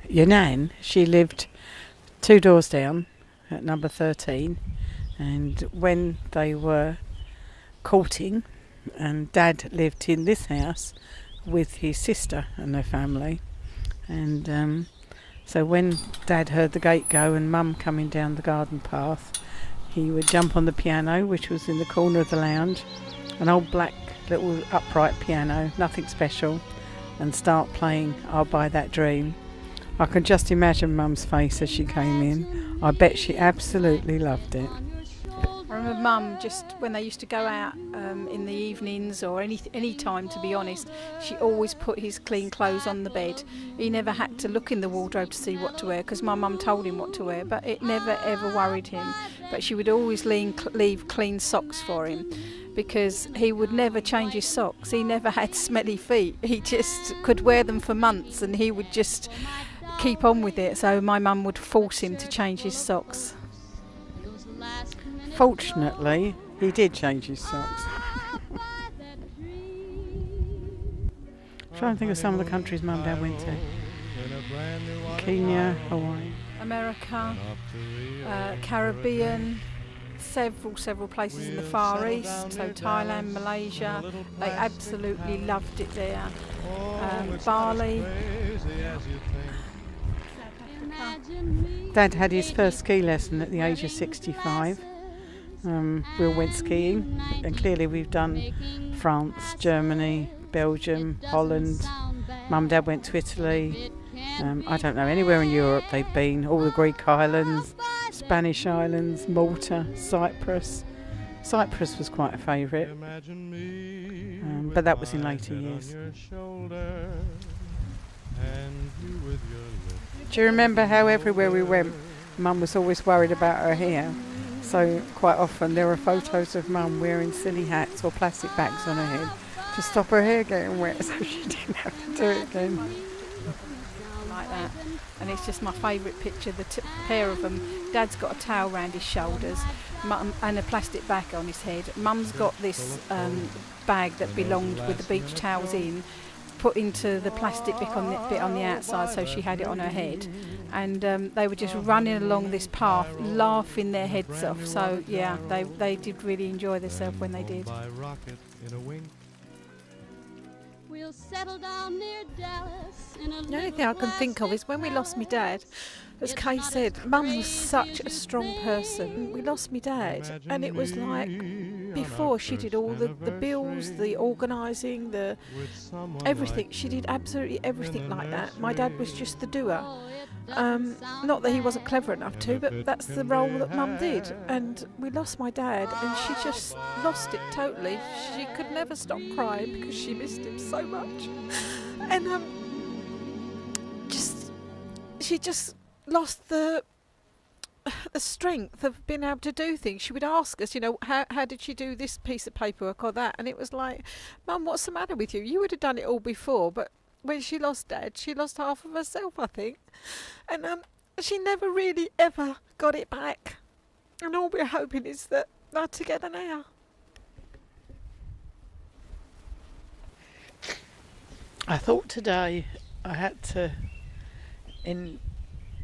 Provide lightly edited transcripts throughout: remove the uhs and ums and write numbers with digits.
Your nan, she lived 2 doors down at number 13, and when they were courting, and Dad lived in this house with his sister and their family, and so when Dad heard the gate go and Mum coming down the garden path, he would jump on the piano, which was in the corner of the lounge, an old black little upright piano, nothing special, and start playing I'll Buy That Dream. I can just imagine Mum's face as she came in. I bet she absolutely loved it. I remember Mum, just when they used to go out in the evenings or any time, to be honest, she always put his clean clothes on the bed. He never had to look in the wardrobe to see what to wear, because my mum told him what to wear, but it never ever worried him. But she would always leave clean socks for him, because he would never change his socks. He never had smelly feet. He just could wear them for months and he would just keep on with it. So my mum would force him to change his socks. Fortunately, he did change his socks. Trying to think of some of the countries Mum and Dad went to. Kenya, Hawaii. America, Caribbean, several places in the Far East, so Thailand, Malaysia. They absolutely loved it there. Bali. Dad had his first ski lesson at the age of 65. We all went skiing, and clearly we've done France, Germany, Belgium, Holland. Mum and Dad went to Italy. I don't know, anywhere in Europe they've been, all the Greek islands, Spanish islands, Malta, Cyprus. Cyprus was quite a favourite, but that was in later years. Do you remember how everywhere we went, Mum was always worried about her hair? So quite often there were photos of Mum wearing silly hats or plastic bags on her head to stop her hair getting wet, so she didn't have to do it again. Like that. And it's just my favourite picture, the pair of them. Dad's got a towel round his shoulders, Mum, and a plastic bag on his head. Mum's got this bag that belonged with the beach towels in, put into the plastic bit on the outside, so she had it on her head, and they were just running along this path laughing their heads off. So yeah, they did really enjoy themselves when they did. We'll settle down near Dallas in a The only thing I can think of is when we lost my dad, as Kay said, Mum was such a strong person. We lost my dad, and it was like, before she did all the bills, the organising, the everything. She did absolutely everything like that. My dad was just the doer. Not that he wasn't clever enough to, but that's the role that Mum did. And we lost my dad, and she just lost it totally. She could never stop crying because she missed him so much. And she just lost the strength of being able to do things. She would ask us, how did she do this piece of paperwork or that? And it was like, Mum, what's the matter with you? You would have done it all before. But when she lost Dad, she lost half of herself, I think. And she never really ever got it back. And all we're hoping is that they're together now. I thought today I had to, in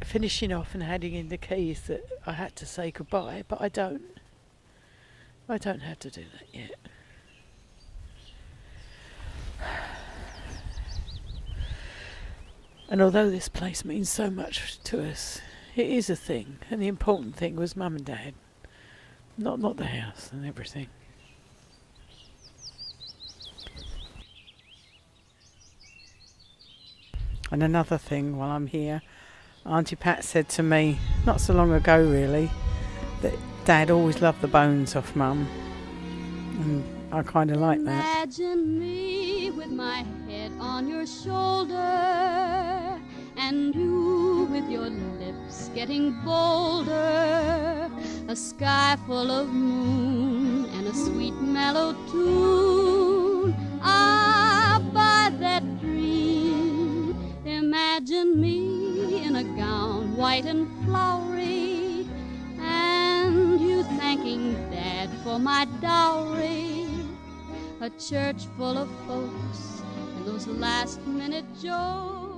finishing off and handing in the keys, that I had to say goodbye, but I don't. I don't have to do that yet. And although this place means so much to us, it is a thing, and the important thing was Mum and Dad, not the house and everything. And another thing while I'm here, Auntie Pat said to me, not so long ago really, that Dad always loved the bones off Mum. And I kind of like that. Imagine me with my head on your shoulder, and you with your lips getting bolder, a sky full of moon and a sweet mellow tune. I'll buy that dream. Imagine me in a gown white and flowery, and you thanking Dad for my dowry. A church full of folks and those last minute jokes.